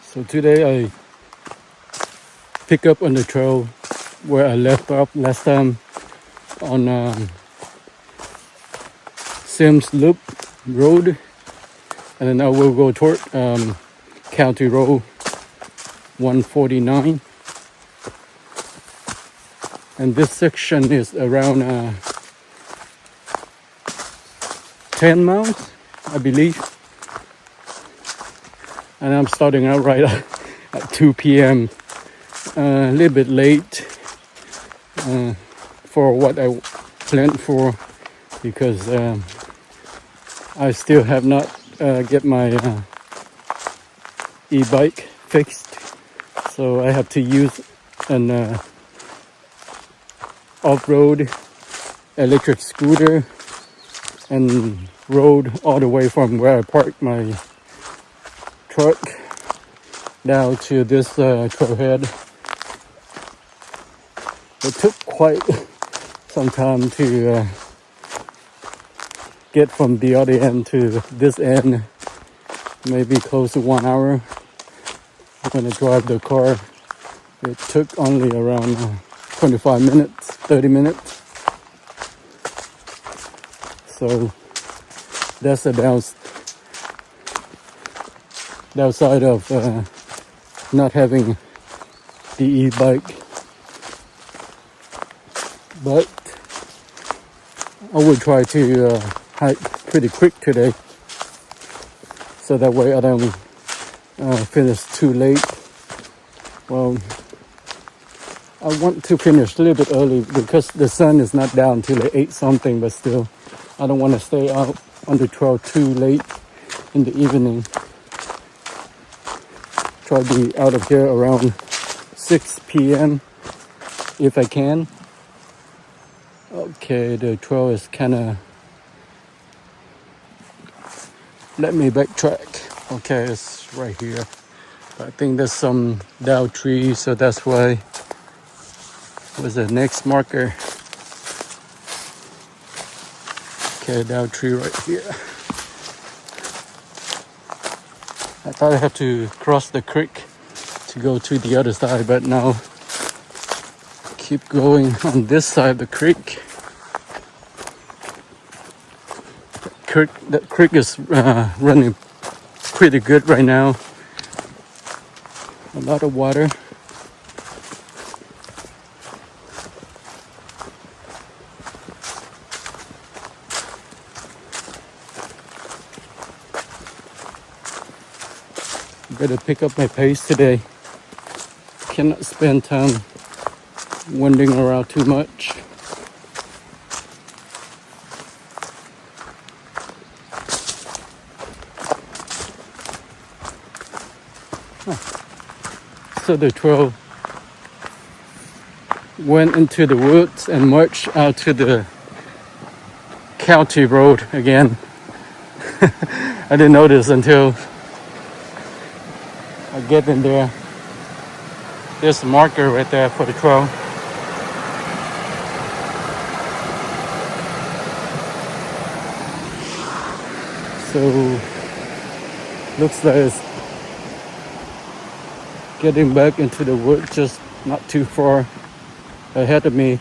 So today I pick up on the trail where I left off last time on Sims Loop Road, and then I will go toward County Road 149. And this section is around 10 miles, I believe. And I'm starting out right at 2 p.m. A little bit late for what I planned for, because I still have not get my e-bike fixed. So I have to use an off-road electric scooter and rode all the way from where I parked my truck down to this trailhead. It took quite some time to get from the other end to this end, maybe close to 1 hour. When I drive the car, it took only around 25 minutes, 30 minutes. So that's the downside of not having the e-bike. But I will try to hike pretty quick today, so that way I don't finish too late. Well, I want to finish a little bit early because the sun is not down till 8 something, but still I don't want to stay out on the trail too late in the evening. Try to be out of here around 6 p.m. if I can. Okay, the trail is kind of... Let me backtrack. Okay, it's right here. I think there's some dow trees, so that's why. Was the next marker? Okay, dow tree right here. I thought I had to cross the creek to go to the other side, but now keep going on this side of the creek. That creek is running pretty good right now. A lot of water. Better pick up my pace today. Cannot spend time wandering around too much. So the trail went into the woods and marched out to the county road again. I didn't notice until I get in there. There's a marker right there for the trail. So looks like it's getting back into the woods, just not too far ahead of me.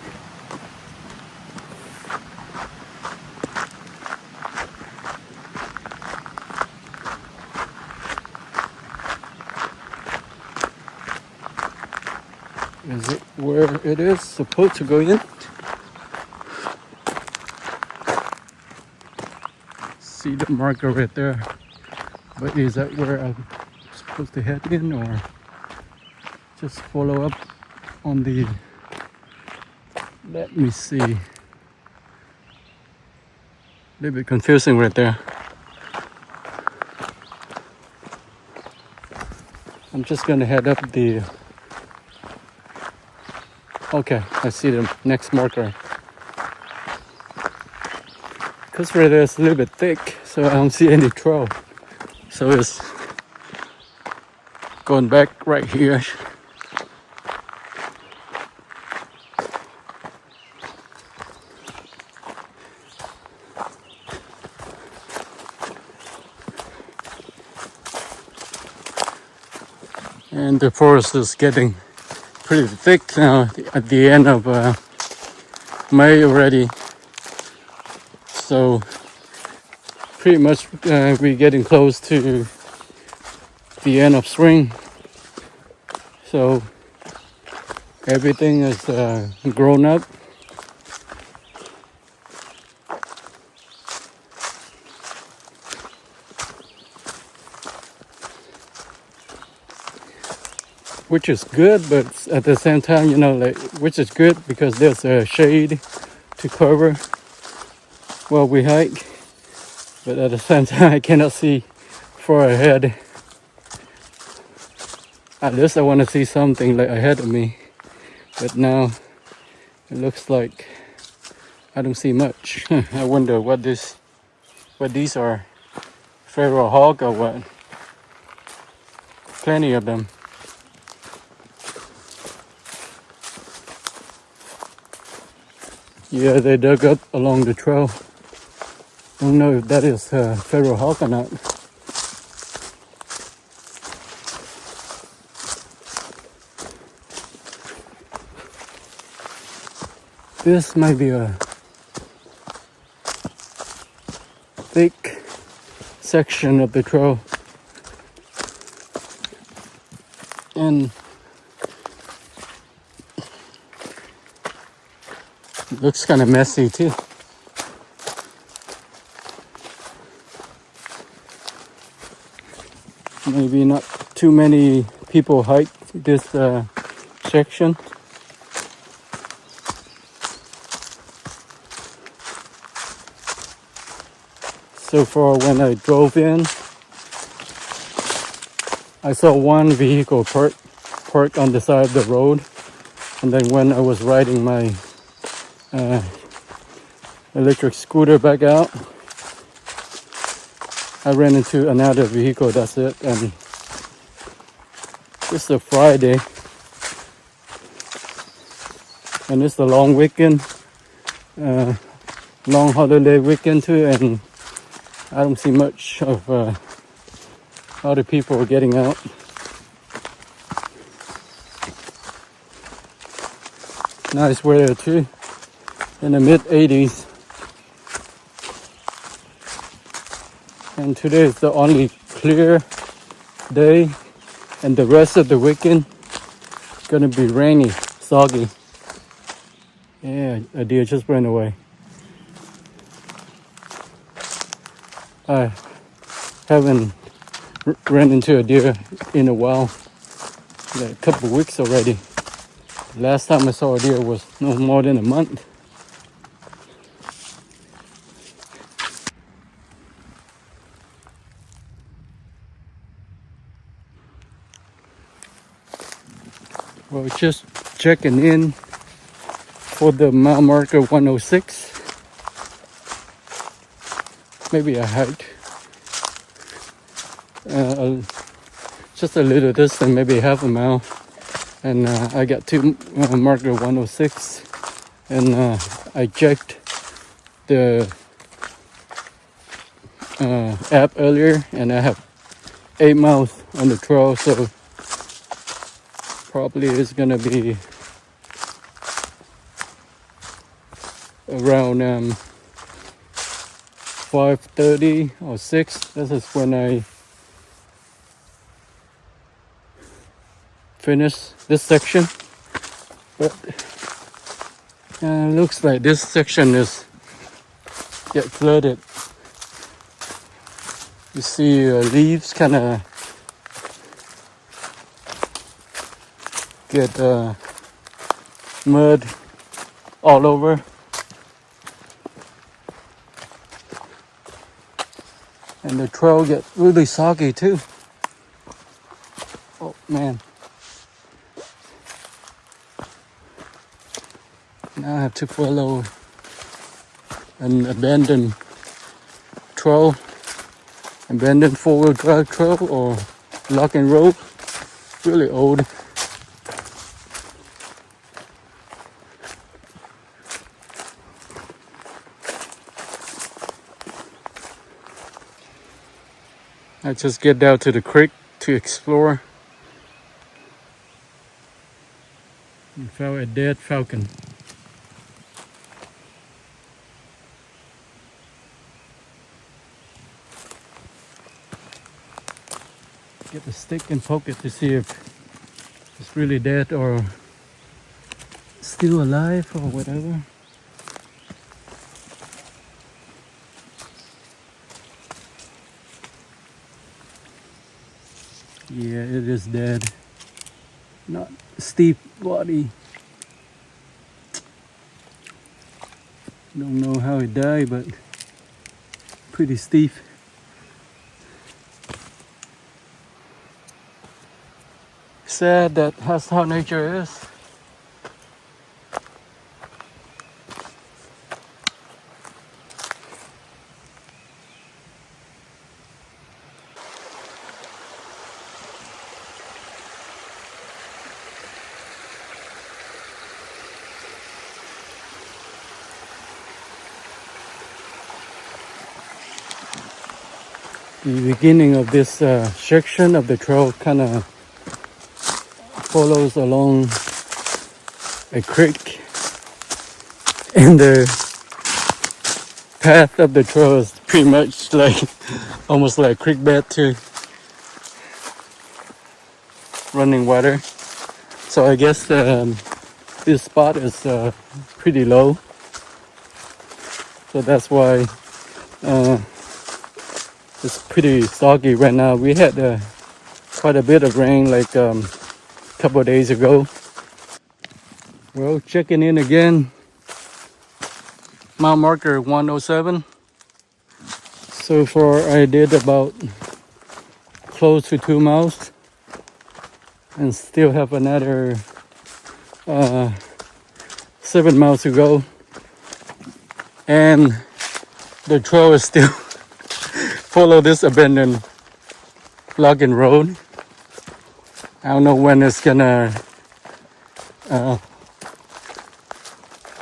Is it where it is supposed to go in? See the marker right there. But is that where I'm supposed to head in, or just follow up on the... Let me see. A little bit confusing right there. I'm just gonna head up the... Okay, I see the next marker. Because right there it's a little bit thick, so I don't see any trail. So it's going back right here. And the forest is getting pretty thick now at the end of May already. So pretty much we're getting close to the end of spring. So everything is grown up. Which is good, but at the same time, which is good because there's a shade to cover while we hike. But at the same time, I cannot see far ahead. At least I want to see something like ahead of me. But now it looks like I don't see much. I wonder what these are. Feral hog or what? Plenty of them. Yeah, they dug up along the trail. Don't know if that is feral hog or not. This might be a thick section of the trail. And it looks kind of messy too. Maybe not too many people hike this section. So far when I drove in, I saw one vehicle parked on the side of the road. And then when I was riding my electric scooter back out, I ran into another vehicle, that's it. And it's a Friday. And it's a long weekend, long holiday weekend too. And I don't see much of other people getting out. Nice weather too, in the mid 80s. And today is the only clear day, and the rest of the weekend gonna be rainy, soggy. Yeah, a deer just ran away. I haven't ran into a deer in a while, like a couple of weeks already. Last time I saw a deer was no more than a month. Well, just checking in for the mile marker 106. Maybe I hiked just a little distance, maybe half a mile. And I got to marker 106. And I checked the app earlier, and I have 8 miles on the trail, so probably it's gonna be around 5:30 or 6. This is when I finish this section. But looks like this section is get flooded. You see leaves kind of get mud all over. And the trail gets really soggy too. Oh man. Now I have to follow an abandoned trail, abandoned 4-wheel drive trail or lock and roll. Really old. I just get down to the creek to explore. We found a dead falcon. Get the stick and poke it to see if it's really dead or still alive or whatever. Yeah, it is dead. Not steep body. Don't know how it died, but pretty steep. Sad that that's how nature is. The beginning of this section of the trail kind of follows along a creek, and the path of the trail is pretty much like almost like a creek bed to running water. So I guess this spot is pretty low, so that's why it's pretty soggy right now. We had quite a bit of rain like a couple of days ago. Well, checking in again. Mile marker 107. So far I did about close to 2 miles and still have another 7 miles to go, and the trail is still follow this abandoned logging road. I don't know when it's gonna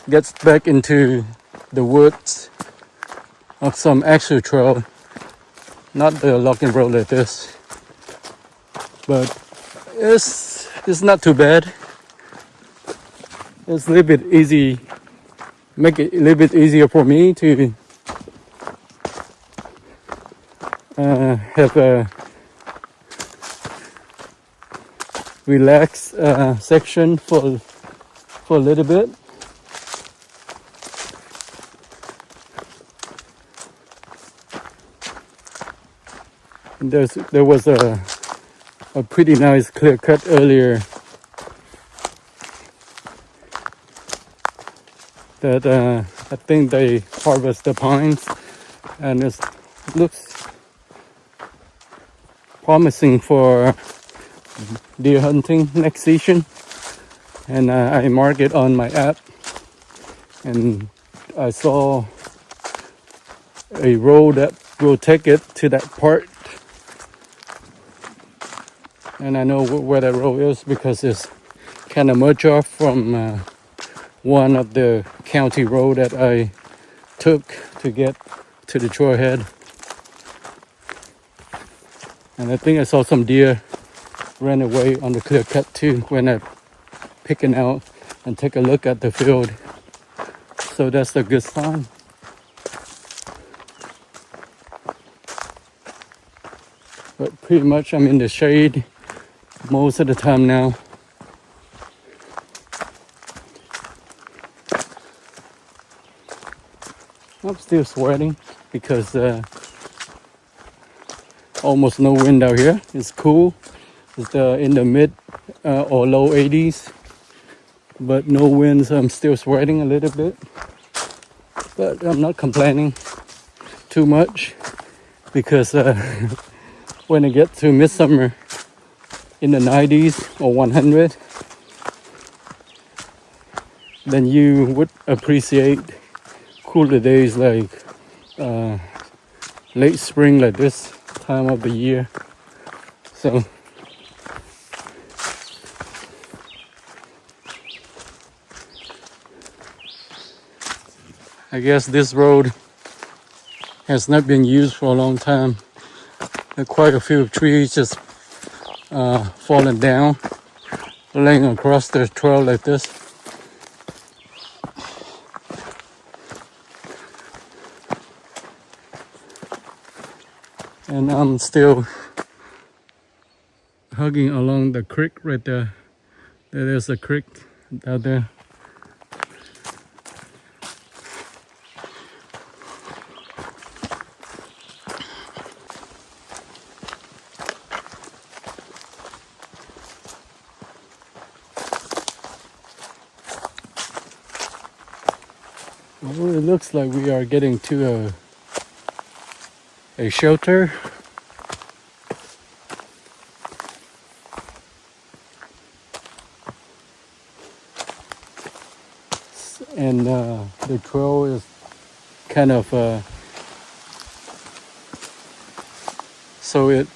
get back into the woods of some actual trail, not the logging road like this. But it's not too bad. It's a little bit easy, make it a little bit easier for me to have a relaxed section for a little bit. And there was a pretty nice clear cut earlier that I think they harvest the pines, and it looks promising for deer hunting next season. And I mark it on my app, and I saw a road that will take it to that part, and I know where that road is because it's kind of merged off from one of the county road that I took to get to the trailhead. And I think I saw some deer ran away on the clear cut too when I picking out and take a look at the field. So that's a good sign. But pretty much I'm in the shade most of the time now. I'm still sweating because almost no wind out here. It's cool. It's in the mid or low 80s, but no wind, so I'm still sweating a little bit. But I'm not complaining too much because when I get to midsummer in the 90s or 100, then you would appreciate cooler days like late spring, like this time of the year. So I guess this road has not been used for a long time. There are quite a few trees just fallen down, laying across the trail like this. And I'm still hugging along the creek right there. There's a creek out there. Well, it looks like we are getting to a shelter. And the trail is kind of so it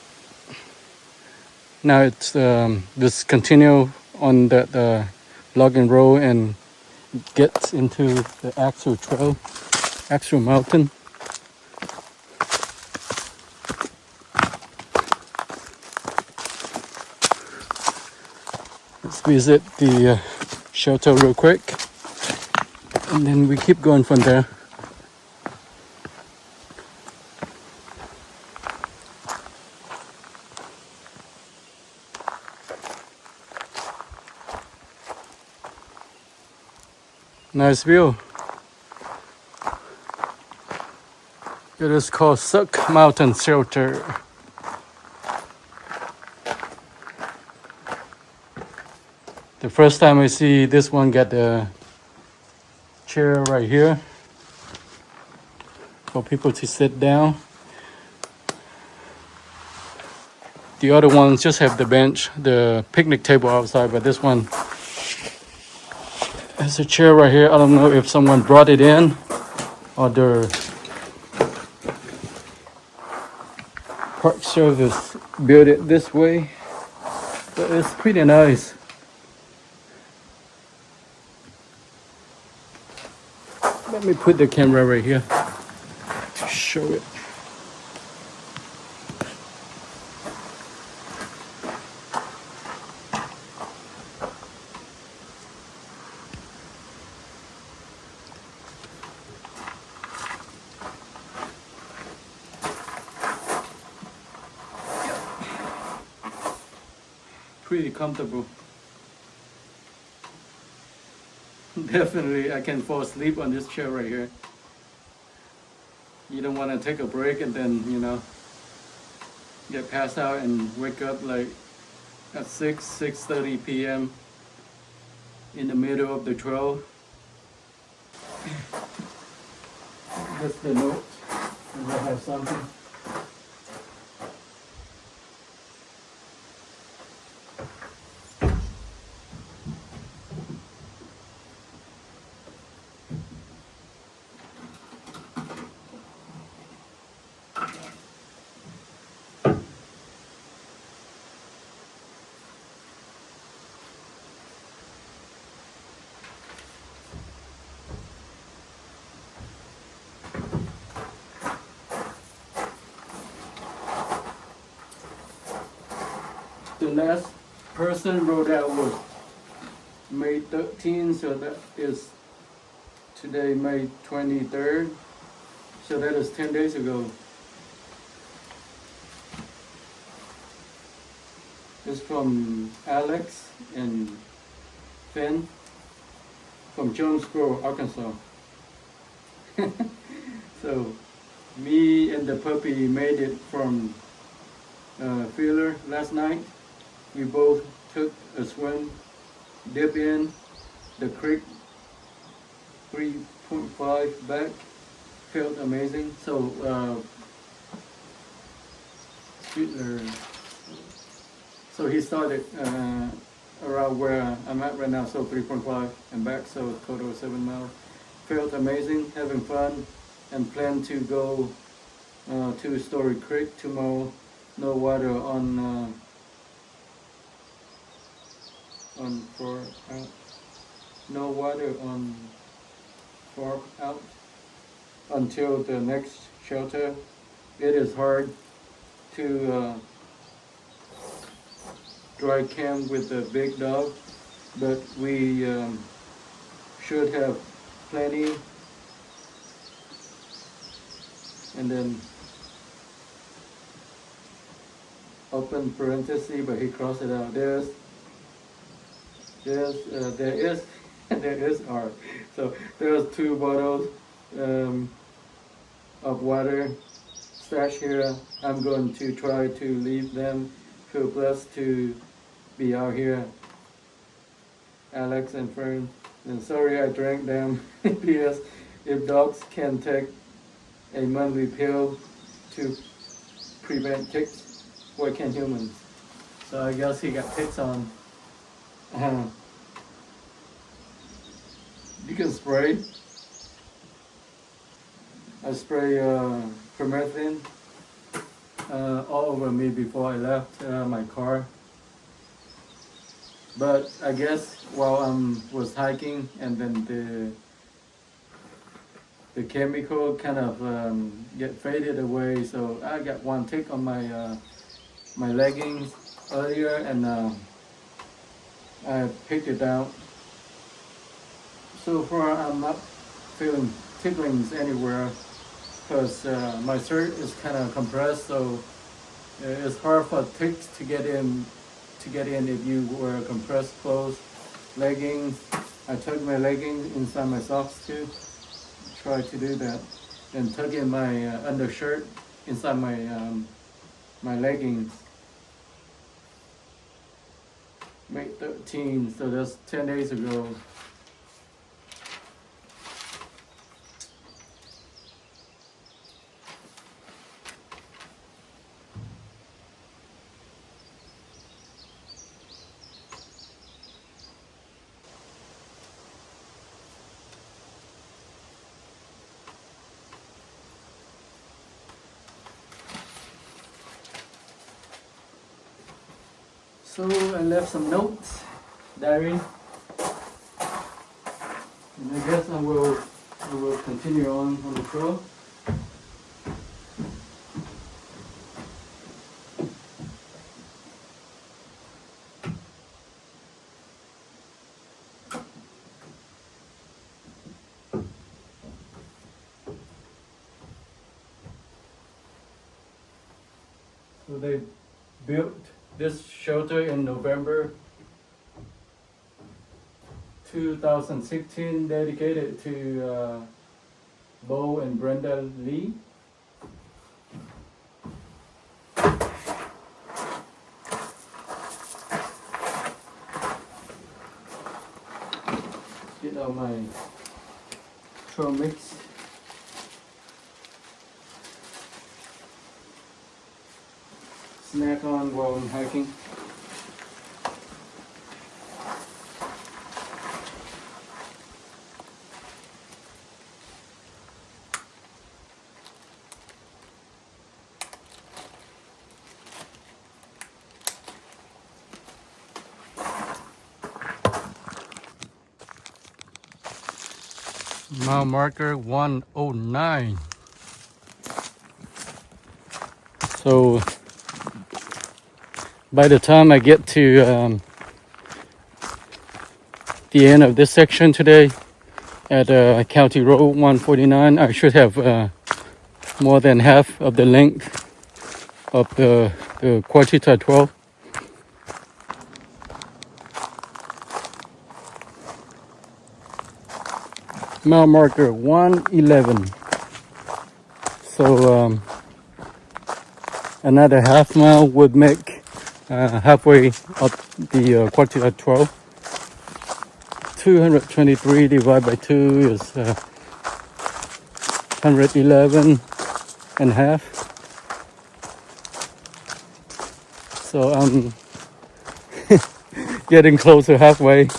now it's just continue on that logging road and gets into the actual trail, actual mountain. Let's visit the shelter real quick, and then we keep going from there. Nice view. It is called Suck Mountain Shelter. The first time I see this one got the chair right here for people to sit down. The other ones just have the bench, the picnic table outside, but this one has a chair right here. I don't know if someone brought it in or the park service built it this way, but it's pretty nice. Let me put the camera right here to show it. Pretty comfortable. Definitely I can fall asleep on this chair right here. You don't want to take a break and then, get passed out and wake up like at 6:30 p.m. in the middle of the trail. That's the note. And I have something. The last person wrote out was May 13th, so that is today, May 23rd. So that is 10 days ago. It's from Alex and Finn from Jonesboro, Arkansas. So me and the puppy made it from Feeler last night. We both took a swim, dip in the creek, 3.5 back, felt amazing. So he started around where I'm at right now, so 3.5 and back, so total 7 miles. Felt amazing, having fun, and plan to go to Story Creek tomorrow. No water on far out. No water on far out until the next shelter. It is hard to dry camp with a big dog, but we should have plenty. And then open parenthesis, but he crossed it out. There is there is R. So there's 2 bottles of water stashed here. I'm going to try to leave them. Feel blessed to be out here, Alex and Fern. And sorry I drank them. P.S. If dogs can take a monthly pill to prevent ticks, why can't humans? So I guess he got ticks on. You can spray. I spray permethrin all over me before I left my car. But I guess while I was hiking, and then the chemical kind of get faded away, so I got 1 tick on my my leggings earlier, and I picked it out. So far I'm not feeling ticklings anywhere, because my shirt is kind of compressed, so it's hard for ticks to get in if you wear compressed clothes. Leggings, I tuck my leggings inside my socks too. Try to do that, and tuck in my undershirt inside my my leggings. May 13, so that's 10 days ago. So I left some notes, diary, and I guess I will continue on the trail. So they built this shelter in November 2016, dedicated to Bo and Brenda Lee. Get out my trail mix. Snack on while I'm hiking. Mile marker 109. So by the time I get to the end of this section today at County Road 149, I should have more than half of the length of the Ouachita 12. Mile marker 111. So another half mile would make halfway up the Ouachita 12. 223 divided by 2 is 111 and a half. So I'm getting closer halfway.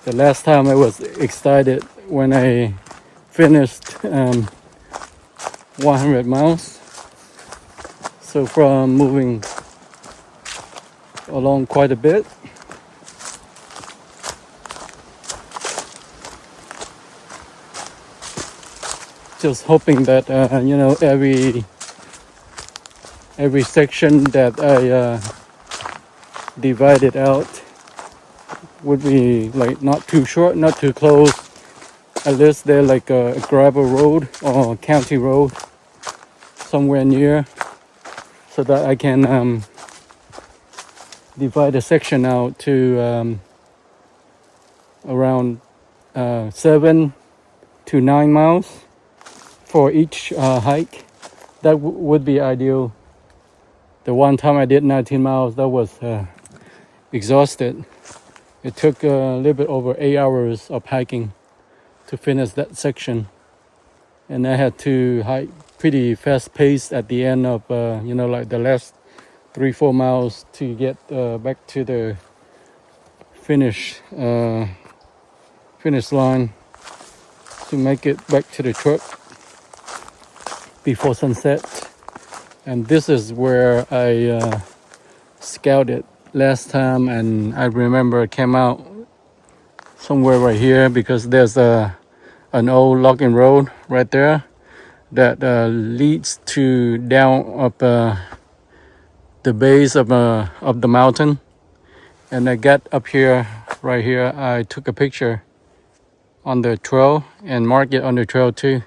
The last time I was excited when I finished 100 miles. So far I'm moving along quite a bit. Just hoping that you know, every section that I divide it out. Would be like not too short, not too close. At least they're like a gravel road or county road somewhere near, so that I can divide the section out to around 7 to 9 miles for each hike. That would be ideal. The one time I did 19 miles, that was exhausted. It took a little bit over 8 hours of hiking to finish that section, and I had to hike pretty fast paced at the end of like the last 3-4 miles to get back to the finish line to make it back to the truck before sunset. And this is where I scouted last time, and I remember I came out somewhere right here because there's an old logging road right there that leads to down up the base of the mountain. And I got up here, right here, I took a picture on the trail and marked it on the trail too.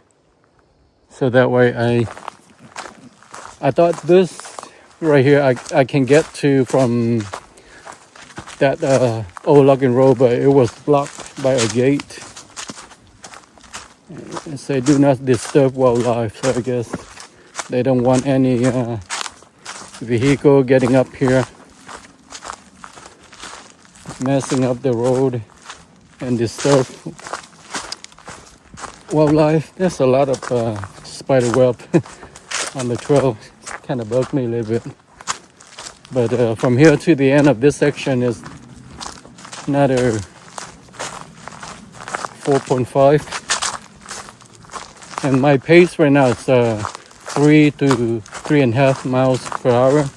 So that way I thought this right here I can get to from that old logging road, but it was blocked by a gate. It say do not disturb wildlife, so I guess they don't want any vehicle getting up here, messing up the road and disturb wildlife. There's a lot of spider web on the trail. Kind of bugged me a little bit. But from here to the end of this section is another 4.5. And my pace right now is 3 to 3.5 miles per hour.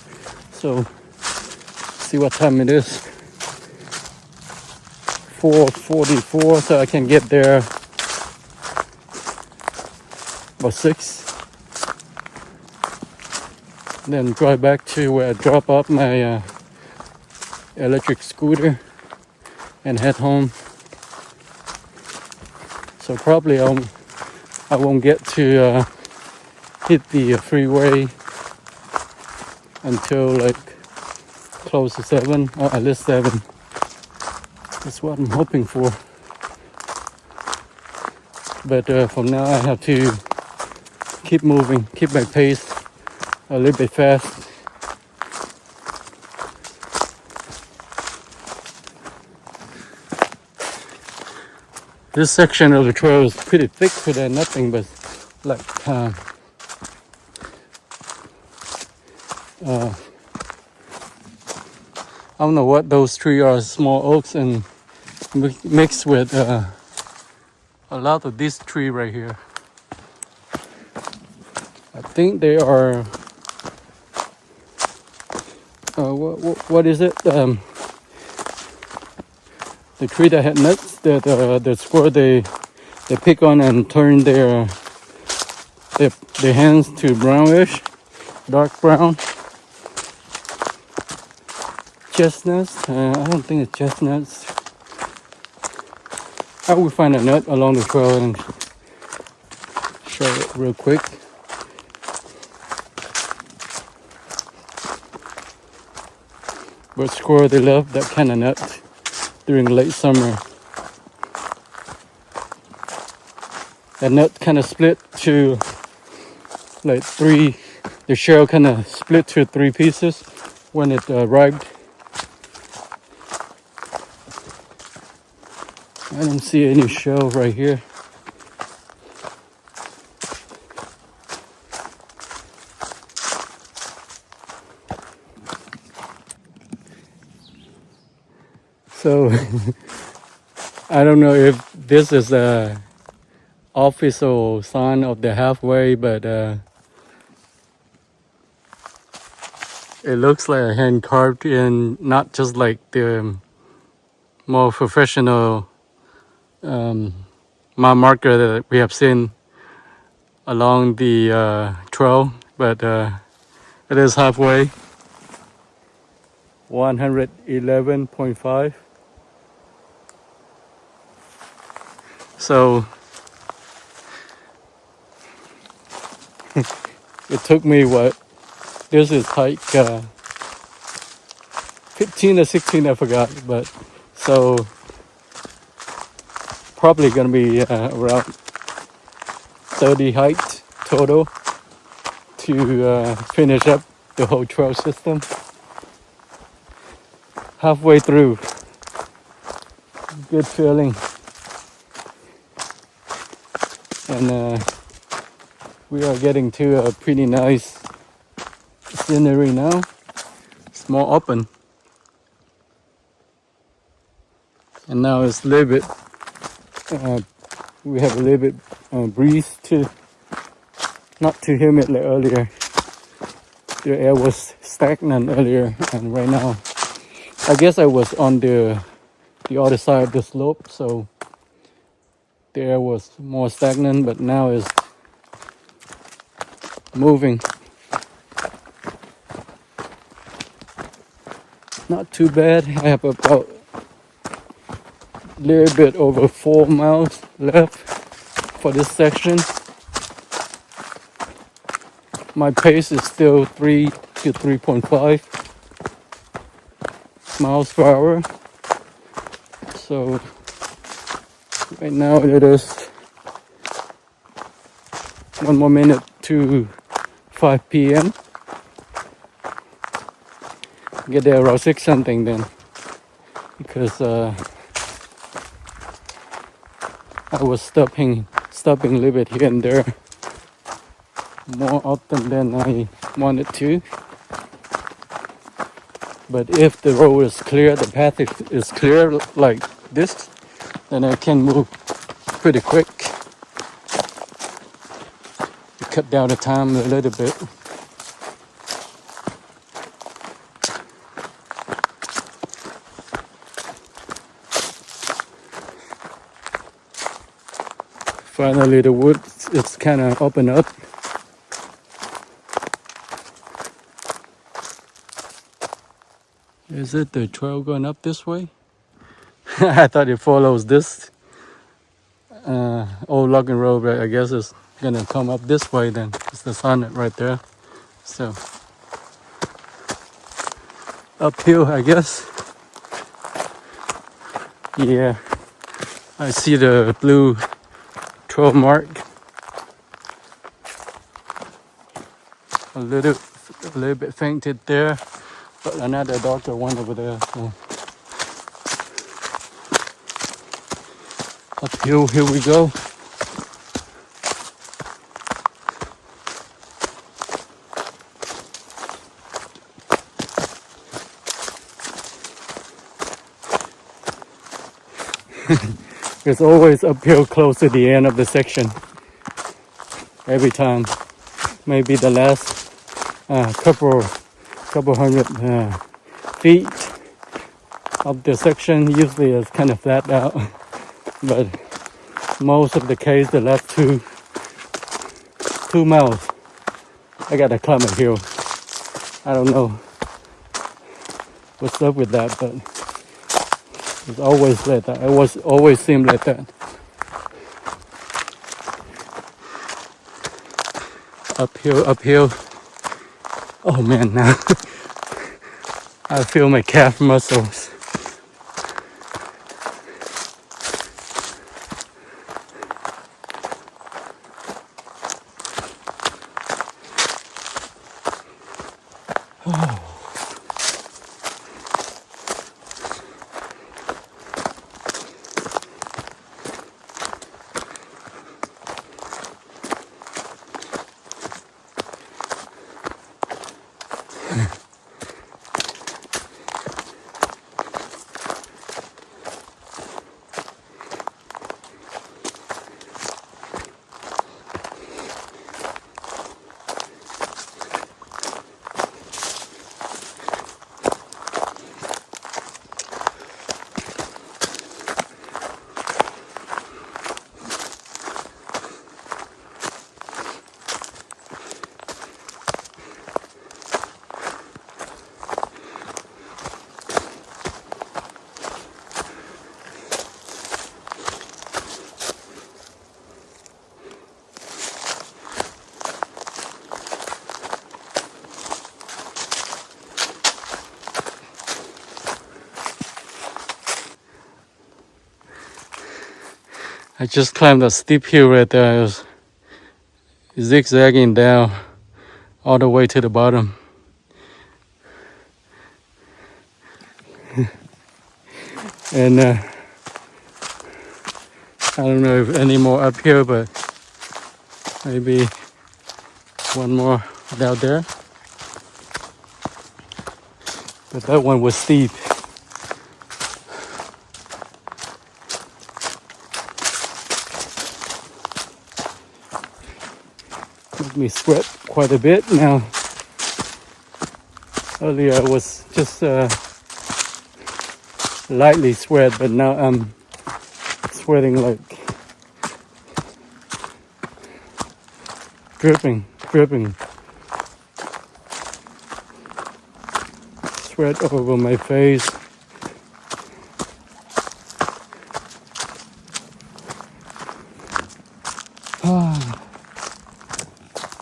So see what time it is. 4:44, so I can get there about 6. Then drive back to where I drop off my electric scooter and head home. So probably I won't get to hit the freeway until like close to 7 or at least 7. That's what I'm hoping for. But from now I have to keep moving, keep my pace a little bit fast. This section of the trail is pretty thick today, nothing but like I don't know what those trees are, small oaks and mixed with a lot of this tree right here. I think they are what is it? The tree that had nuts that the squirrel they pick on and turn their hands to brownish, dark brown. Chestnuts? I don't think it's chestnuts. I will find a nut along the trail and show it real quick. But squirrel, they love that kind of nut during late summer. That nut kind of split to like 3. The shell kind of split to 3 pieces when it riped. I don't see any shell right here. So I don't know if this is a official sign of the halfway, but it looks like a hand carved in, not just like the more professional mile marker that we have seen along the trail, but it is halfway. 111.5. So it took me this is hike 15 or 16, I forgot, but so probably gonna be around 30 hikes total to finish up the whole trail system. Halfway through, good feeling, and we are getting to a pretty nice scenery now. It's more open, and now it's a little bit. We have a little bit breeze too. Not too humid like earlier. The air was stagnant earlier, and right now, I guess I was on the other side of the slope, so the air was more stagnant, but now it's moving. Not too bad. I have about a little bit over 4 miles left for this section. My pace is still 3 to 3.5 miles per hour. So right now it is 1 more minute to 5 p.m. Get there around 6 something then, because I was stopping a little bit here and there more often than I wanted to. But if the road is clear, the path is clear like this, then I can move pretty quick to cut down the time a little bit. Finally, the woods is kind of open up. Is it the trail going up this way? I thought it follows this old logging road, but I guess it's gonna come up this way then. It's the sun right there. So uphill, I guess. Yeah, I see the blue trail mark. A little bit fainted there, but another darker one over there. So uphill, here we go. It's always uphill close to the end of the section. Every time. Maybe the last couple hundred feet of the section usually is kind of flat out. But most of the case, the last two miles, I gotta climb a hill. I don't know what's up with that, but it's always like that. It always seemed like that. Uphill. Oh man, now I feel my calf muscles. I just climbed a steep hill right there. I was zigzagging down all the way to the bottom. And I don't know if any more up here, but maybe one more down there. But that one was steep. Made me sweat quite a bit now. Earlier I was just lightly sweat, but now I'm sweating like dripping. Sweat over my face.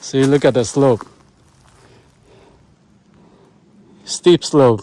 See, look at the slope. Steep slope.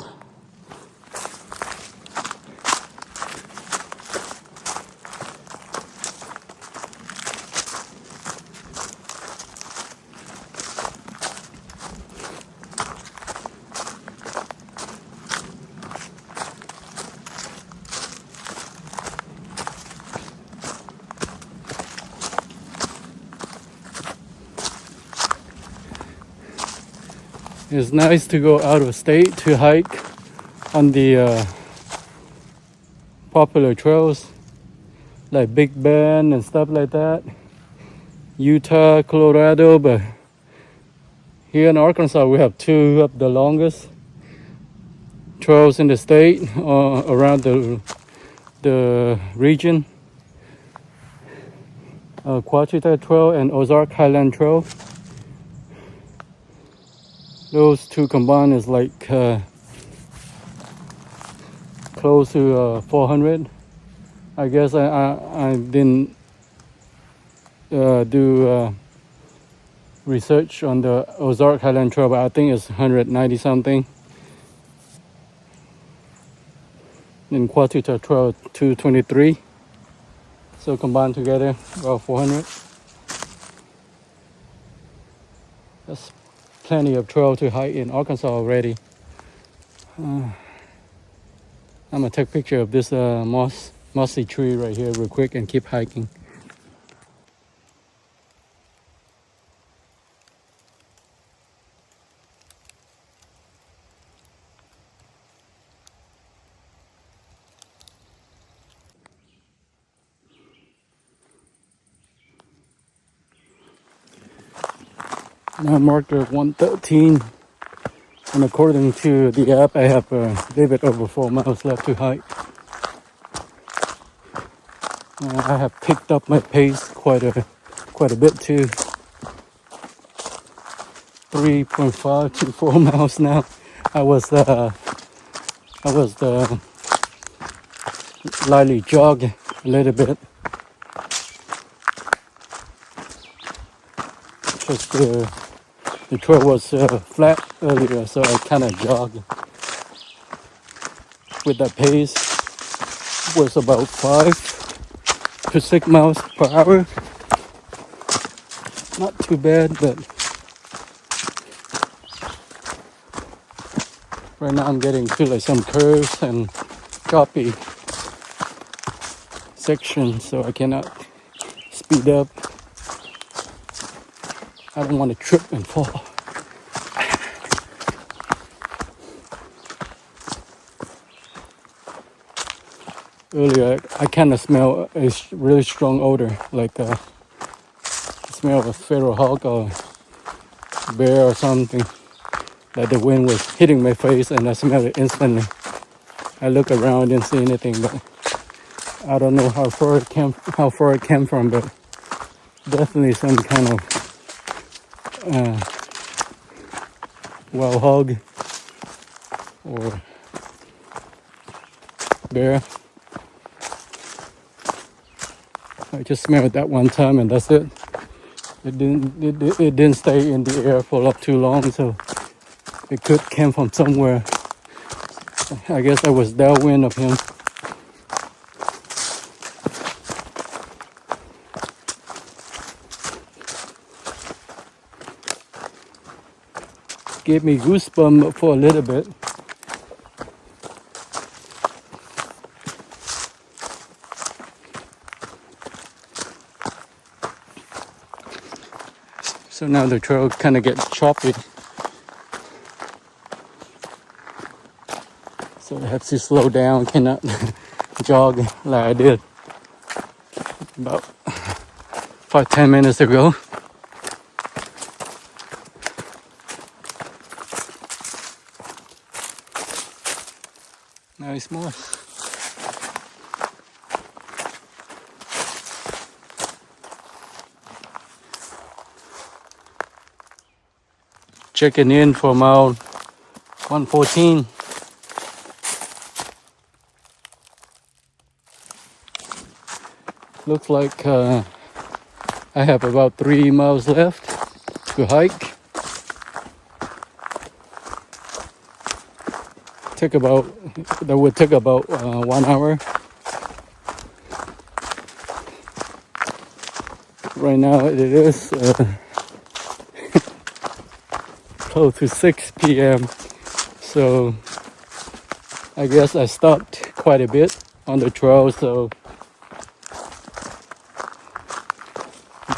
It's nice to go out of state to hike on the popular trails like Big Bend and stuff like that. Utah, Colorado, but here in Arkansas we have two of the longest trails in the state around the region. Ouachita Trail and Ozark Highland Trail. Those two combined is like close to 400. I guess I didn't do research on the Ozark Highland Trail, but I think it's 190 something. In Ouachita Trail 223. So combined together about 400. That's plenty of trail to hike in Arkansas already. I'm gonna take a picture of this mossy tree right here real quick and keep hiking. Now marked at 113, and according to the app, I have a little bit over 4 miles left to hike. I have picked up my pace quite a bit too. 3.5 to 4 miles now. I was lightly jogging a little bit. Just the trail was flat earlier, so I kind of jogged with that pace. It was about 5 to 6 miles per hour. Not too bad, but right now I'm getting to like some curves and choppy sections, so I cannot speed up. I don't want to trip and fall. Earlier, I kind of smell a really strong odor, like the smell of a feral hog or bear or something. Like the wind was hitting my face and I smelled it instantly. I look around, didn't see anything, but I don't know how far it came from, but definitely some kind of wild hog or bear. I just smelled that one time and that's it. It didn't stay in the air for too long, so it could come from somewhere. I guess I was downwind of him. gave me goosebumps for a little bit. So now the trail kind of gets choppy. So I have to slow down, cannot jog like I did about 5-10 minutes ago. Now it's more. Checking in for mile 114. Looks like I have about 3 miles left to hike. That would take about 1 hour. Right now it is close to 6 p.m. So I guess I stopped quite a bit on the trail, so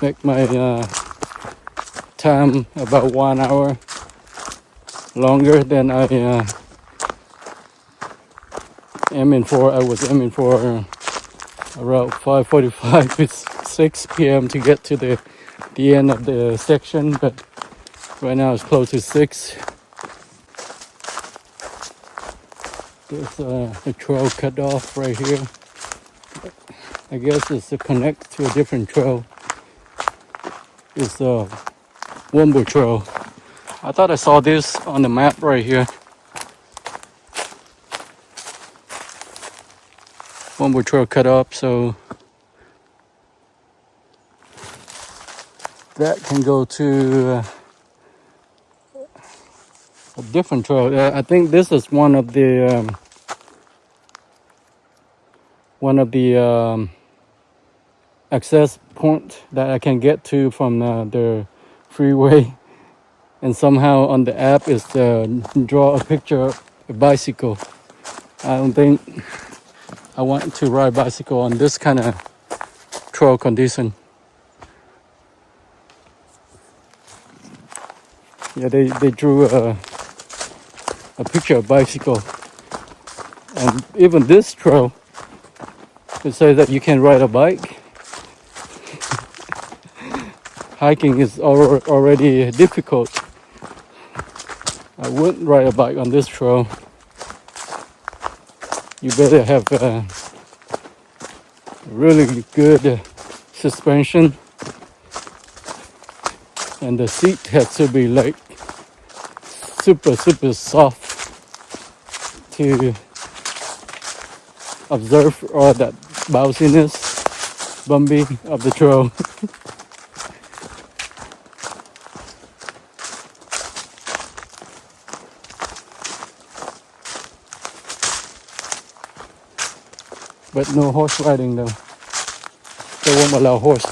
make my time about 1 hour longer than I aiming for. I was aiming for around 5:45 to 6 p.m. to get to the end of the section, but right now it's close to 6. There's a trail cut off right here. I guess it's to connect to a different trail. It's a Wombo Trail. I thought I saw this on the map right here. Wombo Trail cut up, so that can go to a different trail. I think this is one of the access point that I can get to from the freeway, and somehow on the app is draw a picture of a bicycle. I don't think I want to ride bicycle on this kind of trail condition. Yeah, they drew a picture of bicycle, and even this trail, it says that you can ride a bike. Hiking is already difficult. I wouldn't ride a bike on this trail. You better have really good suspension, and the seat has to be like super soft to observe all that bounciness, bumpy of the trail. But no horse riding though. They won't allow horse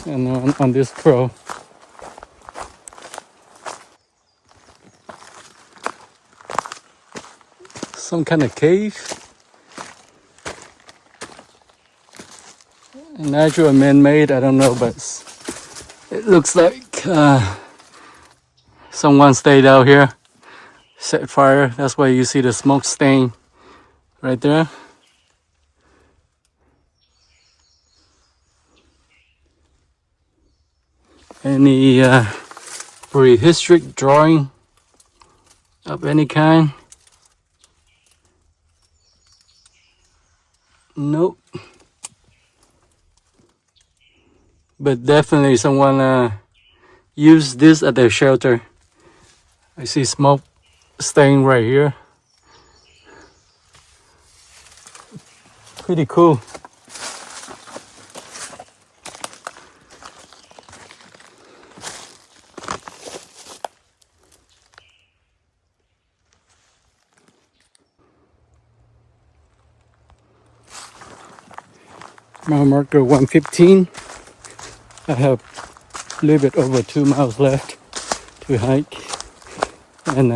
on this trail. Some kind of cave. Natural or man-made, I don't know, but it looks like someone stayed out here, set fire. That's why you see the smoke stain right there. Any prehistoric drawing of any kind? Nope. But definitely someone used this as their shelter. I see smoke stain right here. Pretty cool. Mile marker 115. I have a little bit over 2 miles left to hike. And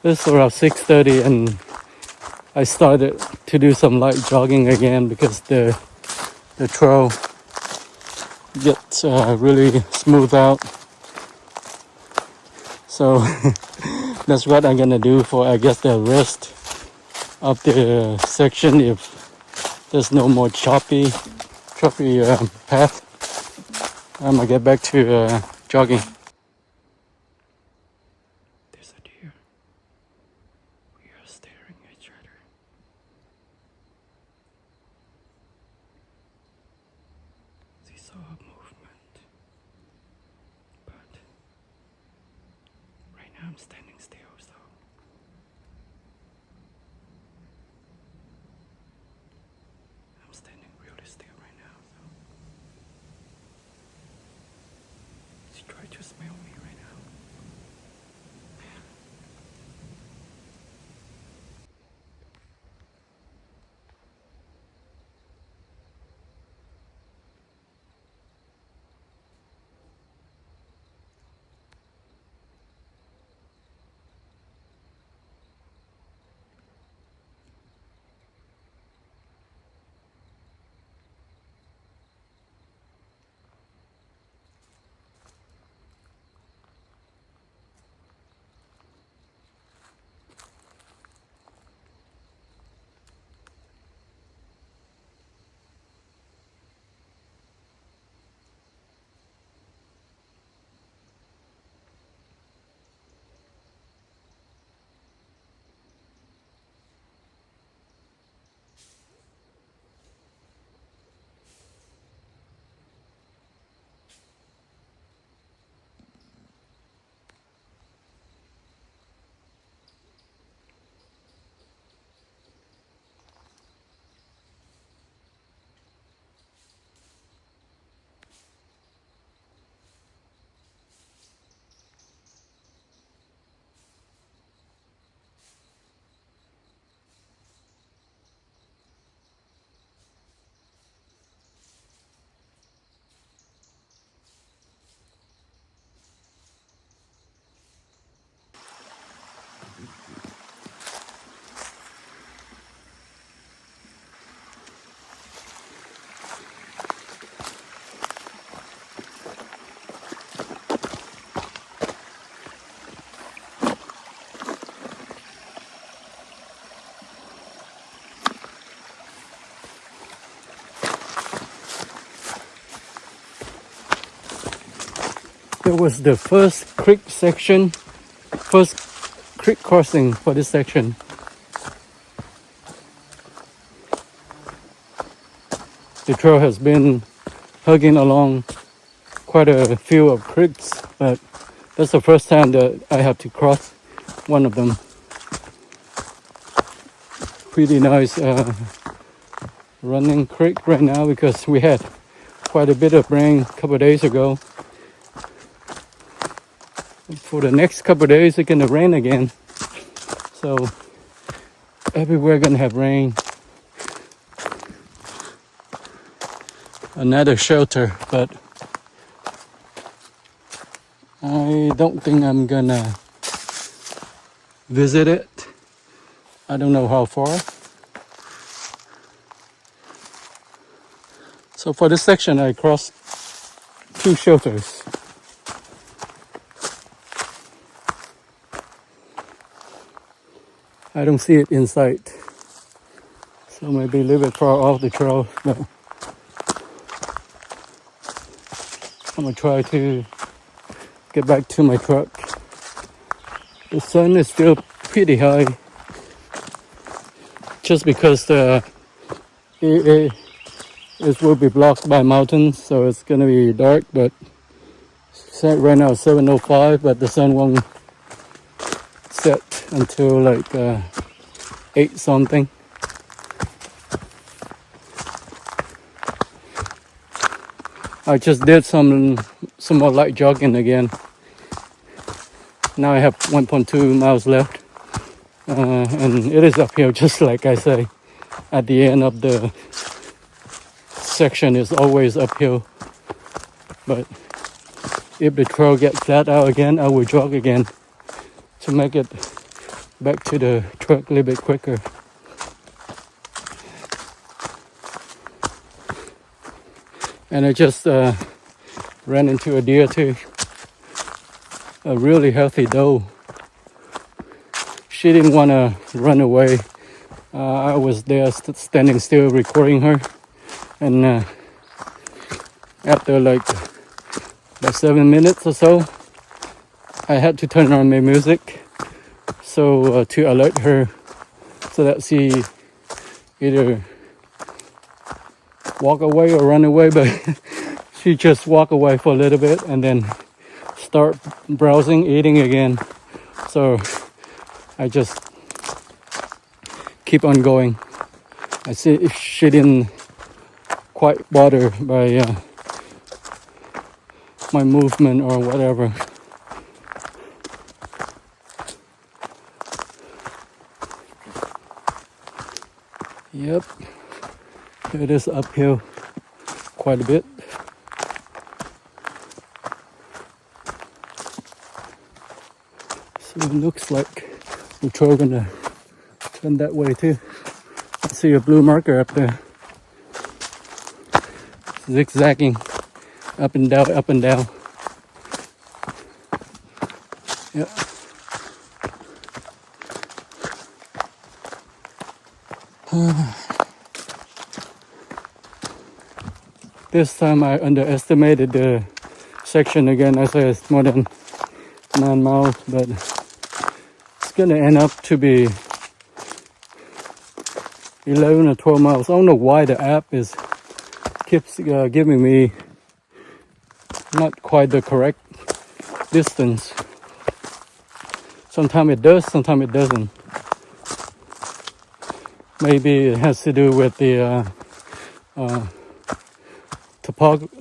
it's around 6:30, and I started to do some light jogging again because the trail gets really smooth out. So that's what I'm gonna do for, I guess, the rest of the section if there's no more choppy path. I'm gonna get back to jogging. There's a deer. We are staring at each other. She saw a movement, but right now I'm standing still, so I'm standing really still right now. So she tried to smell me right now. It was the first creek crossing for this section. The trail has been hugging along quite a few of creeks, but that's the first time that I have to cross one of them. Pretty nice running creek right now because we had quite a bit of rain a couple of days ago. For the next couple of days, it's gonna rain again. So everywhere gonna have rain. Another shelter, but I don't think I'm gonna visit it. I don't know how far. So for this section, I crossed 2 shelters. I don't see it in sight, so maybe a little bit far off the trail, but I'm gonna try to get back to my truck. The sun is still pretty high, just because it will be blocked by mountains, so it's gonna be dark. But right now it's 7:05, but the sun won't set until like 8 something. I just did some more light jogging again. Now I have 1.2 miles left, and it is uphill, just like I say. At the end of the section is always uphill, but if the trail gets flat out again, I will jog again to make it back to the truck a little bit quicker. And I just ran into a deer too, a really healthy doe. She didn't want to run away. I was there standing still recording her, and after like about 7 minutes or so, I had to turn on my music so to alert her so that she either walk away or run away, but she just walk away for a little bit and then start browsing, eating again. So I just keep on going. I see if she didn't quite bother by my movement or whatever. Yep, it is uphill quite a bit. So it looks like the trail gonna turn that way too. I see a blue marker up there, zigzagging up and down, up and down. Yep. This time I underestimated the section again. I said it's more than 9 miles, but it's gonna end up to be 11 or 12 miles. I don't know why the app keeps giving me not quite the correct distance. Sometimes it does, sometimes it doesn't. Maybe it has to do with the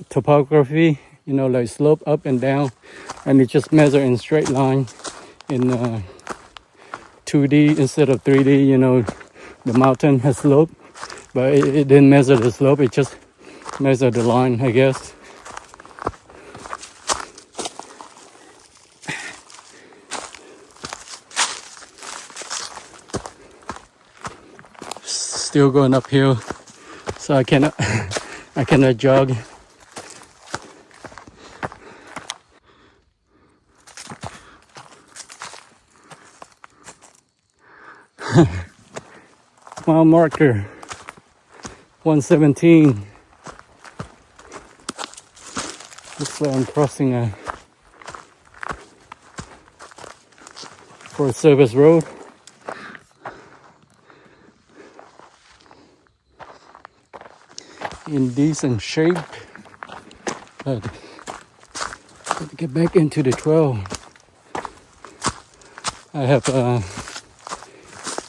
topography, you know, like slope up and down, and it just measures in straight line in 2D instead of 3D. You know, the mountain has slope, but it didn't measure the slope, it just measured the line, I guess. Still going uphill, so I cannot jog. Mile marker 117. Looks like I'm crossing a Forest Service road. In decent shape, but to get back into the trail, I have a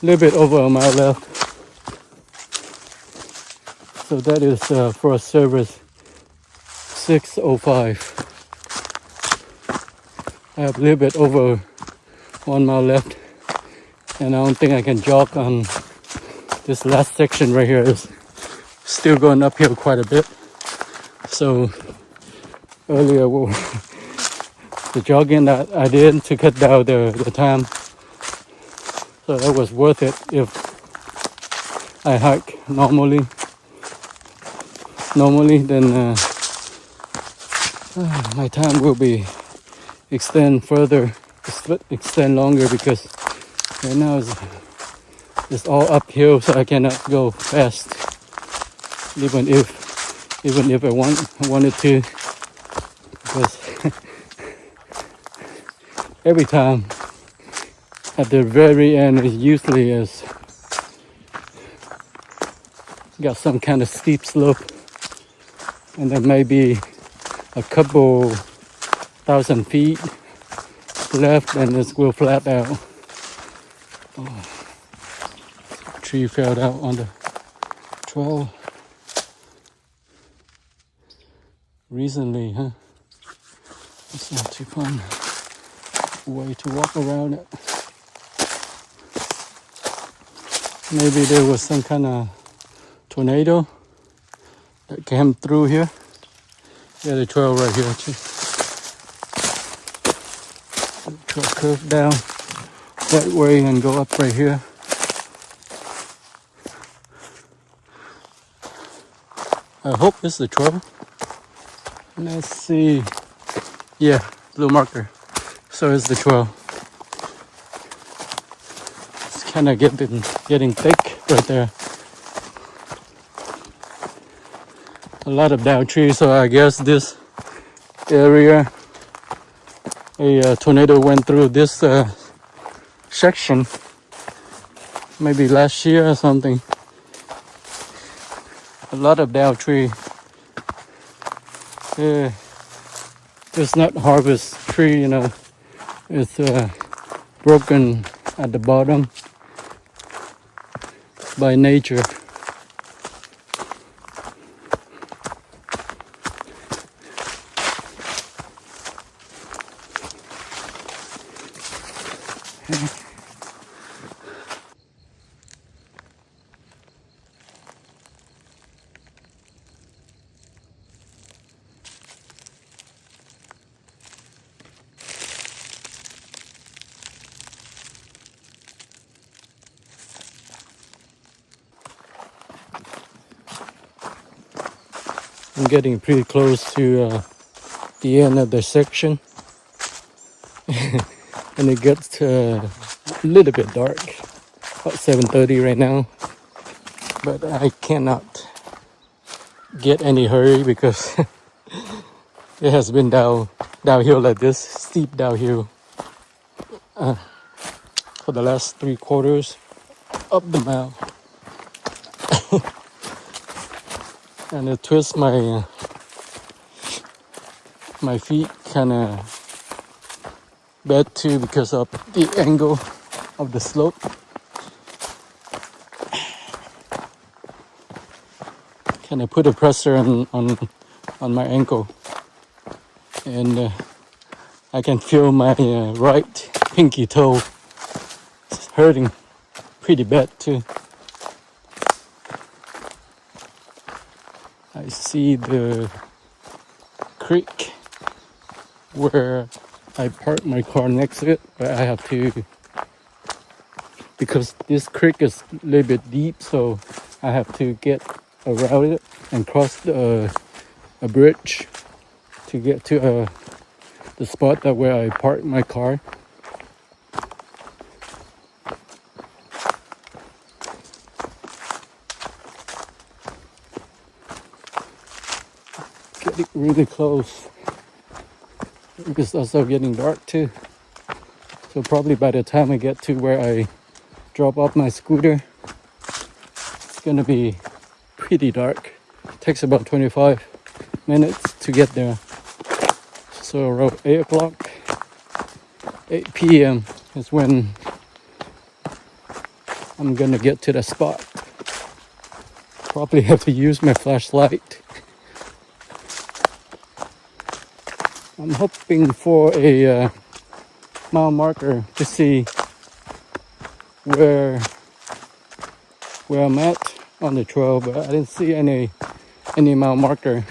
little bit over a mile left. So that is Forest Service 605. I have a little bit over 1 mile left, and I don't think I can jog on this last section right here. Is still going uphill quite a bit. So earlier, the jogging that I did to cut down the time, so that was worth it. If I hike normally, then my time will be extend longer, because right now it's all uphill, so I cannot go fast, even if I wanted to, because every time at the very end it usually is got some kind of steep slope, and there may be a couple thousand feet left and it will flat out. Oh, tree fell out on the trail recently, huh? It's not too fun way to walk around it. Maybe there was some kind of tornado that came through here. Yeah, the trail right here too. trail curve down that way and go up right here. I hope this is the trail. Let's see. Yeah, blue marker. So it's the trail. It's kind of getting thick right there. A lot of down trees, so I guess this area, a tornado went through this section maybe last year or something. A lot of down tree. It's not harvest tree, you know. It's broken at the bottom by nature. I'm getting pretty close to the end of the section. And it gets a little bit dark, about 7:30 right now. But I cannot get any hurry because it has been downhill like this, steep downhill for the last 3/4 up the mile. And it twists my feet kind of bad too because of the angle of the slope. Kind of put a pressure on my ankle, and I can feel my right pinky toe hurting pretty bad too. I see the creek where I parked my car next to it, but I have to, because this creek is a little bit deep, so I have to get around it and cross a bridge to get to the spot that where I parked my car. Getting really close. It's also getting dark too. So probably by the time I get to where I drop off my scooter, it's gonna be pretty dark. It takes about 25 minutes to get there. So around 8 o'clock, 8 p.m. is when I'm gonna get to the spot. Probably have to use my flashlight. I'm hoping for a mile marker to see where I'm at on the trail, but I didn't see any mile marker.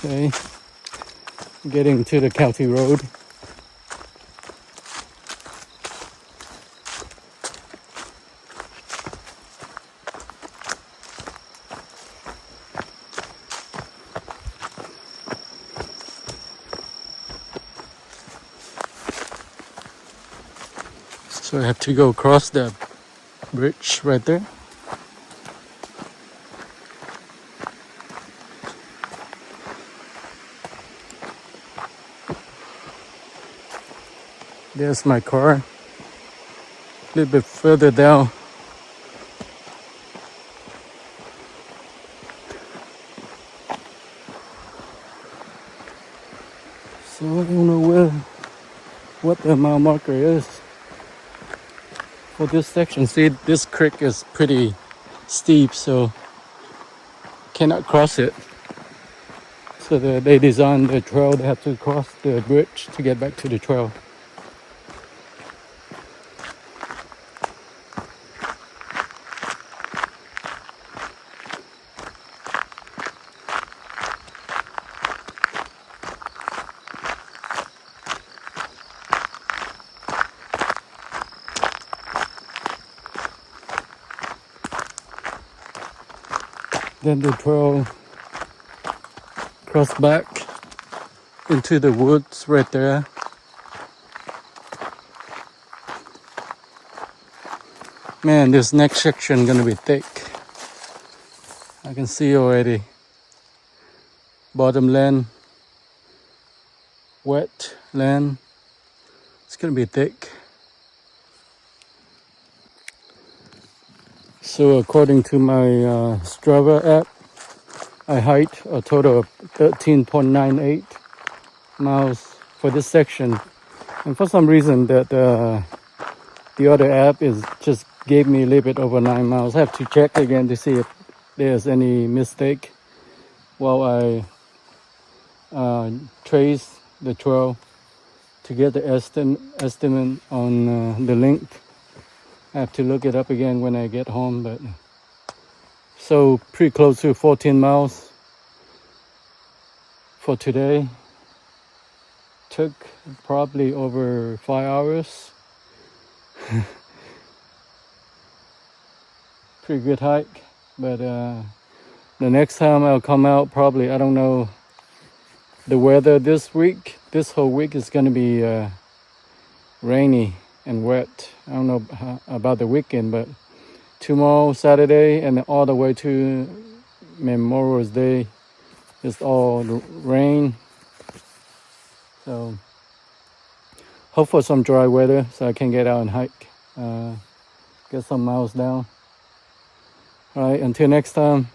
Okay, getting to the county road. So I have to go across that bridge right there. There's my car. A little bit further down. So I don't know what the mile marker is for this section. See, this creek is pretty steep, so cannot cross it. So they designed the trail. They have to cross the bridge to get back to the trail. Then the trail cross back into the woods right there. Man, this next section gonna be thick. I can see already. Bottom land, wet land. It's gonna be thick. So according to my Strava app, I hiked a total of 13.98 miles for this section. And for some reason that the other app is just gave me a little bit over 9 miles. I have to check again to see if there's any mistake while I trace the trail to get the estimate on the length. I have to look it up again when I get home, but so pretty close to 14 miles for today. Took probably over 5 hours. Pretty good hike, but the next time I'll come out, probably, I don't know, the weather this whole week is gonna be rainy and wet. I don't know about the weekend, but tomorrow, Saturday, and all the way to Memorial Day, it's all rain. So hope for some dry weather so I can get out and hike, get some miles down. All right, until next time.